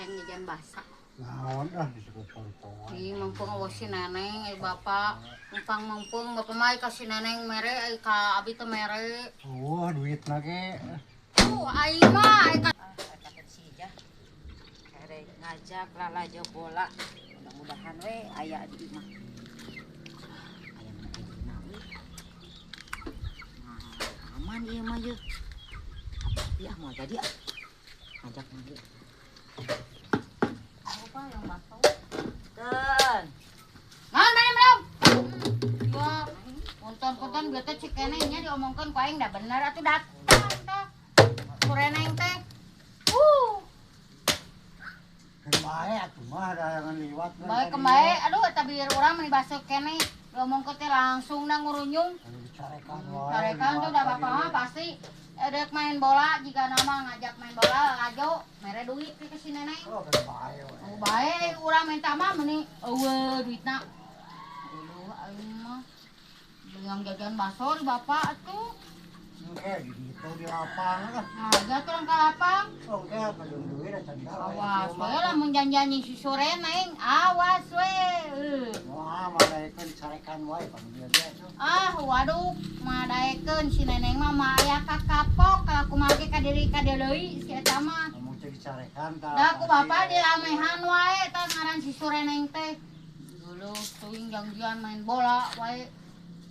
hayang jajan basa. Naon disebut portoan. Mumpung awas si neneng, bapak. Mumpung bapak mah ka si neneng mere, ka abi teh mere. Duit lagi. Ai mah ai ka katakan si Ijah kere ngajak lalajo bola mudah-mudahan we aya di imah aya mana di imah we aman ieu mah ye tapi mau jadi ngajak lagi apa yang baso. ten Mana belum? Ya, punten-punten bieu teh cik keneh nya diomongkeun ku aing da bener atuh datang teh. Sureneng teh. Kemae atuh mah ada yang liwat. Bae kemae, aduh eta bieur urang meni baseuh keneh. Diomongkeun teh langsung na ngurunyung. Dicarekan wae. Carekan tuh da bapak mah pasti edek main bola jika nama ngajak main bola lajo mere duit ke si neneng. Oh, kemae we. Oh bae urang minta mah meni eueuh duitna. Aduh aing mah yang jajan baso di bapak atuh. Oke, gitu di lapangan lah. Ngajak orang ka lapang. Oke, kadang duit ada canda. Awas we lamun janjanyi si sore neng. Awas we. Wah, mana ikan dicarekan wae panggil dia tuh. Waduh, madaekeun si neneng mah mah aya kakapok kalau kumaha ge ka deui si eta mah. Kamu teh dicarekan tah. Da ku bapak dilamehan wae tah ngaran si sore neng teh. Dulu teuing janjian main bola wae.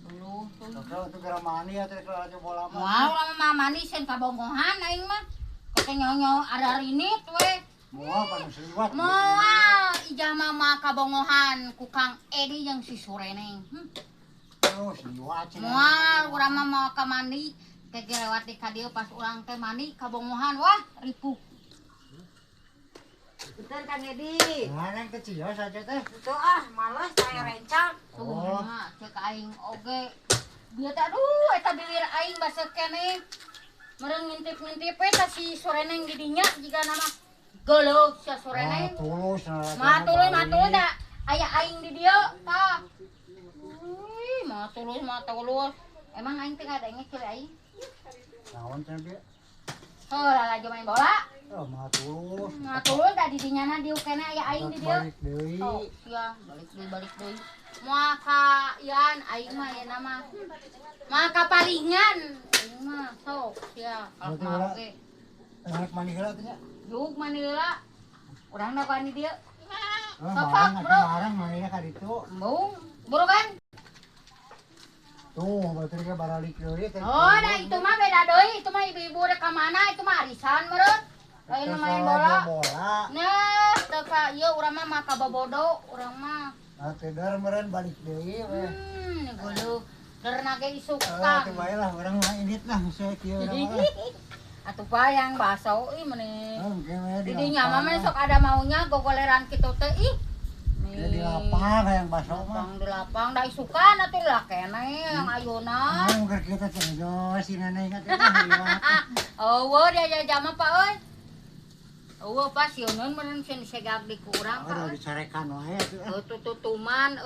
Dulu teuing. Kalau itu gara mani ya teh kalau aja bola mah. Wah, urang mah mani sen kabonggohan aing mah. Kete nyonyo ada rinit we. Moal panu seliwat. Moal ijah mah kabongohan ku Kang Edi jeung si Sureneng. Oh, seliwat. Moal urang mah mau ka mandi teh lewat di ka dieu pas urang teh mandi kabongohan wah ripuh. Punten Kang Edi Nah, yang kecil saja teh. itu malas saya rencang Tuh mah cek aing oge. Bieu teh aduh eta bilir aing baseuh keneh. Meureun ngintip-ngintip we tah si Sureneng di dinya jika nama geuleuh si Sureneng. Tulus. Matuluy da aya aing di dieu tah. Matulus. Emang aing teh ngadenge kiri aing. Naon teh dia? Lalajo main bola. Oh, matulus. Matulus da di dinyana dieu kene aya aing di dieu. Balik deui. Oh, sia balik deui. Moal ka ian aing mah ya nama. Moal ka palingan. Aing mah sok sia Berarti kalau bola. ge. Enak mani heula teh nya. Juk manila. Urang da ka di dieu. Oh, Bapak, barang bro. barang manina ka ditu. Bung, buru kan? Tuh, berarti ke baralik deui teh. Oh, nah itu mah beda deui. Itu mah ibu-ibu rek ka mana? Itu mah arisan meureun. Lain Terus main lalajo bola. bola. Nah, teu ka ieu urang mah ka bobodo, urang mah. Nah, teder meureun balik deui we. Geuleuh. Derna ge Teu isukan. bae lah urang mah init lah saya kieu urang mah. Atuh payang baso ih meuni. Oke, we Di dinya mah mah sok ada maunya gogoleran kitu teh ih. di lapang yang baso mah. Lapang di lapang da isukan atuh lah keneh yang ayeuna. Mungkin kita cendos si neneng teh. Eueuh dia jajama Pak euy. Eueuh pas sieun meureun sieun segag di kurang Udah Pak. dicarekan wae atuh. Tututuman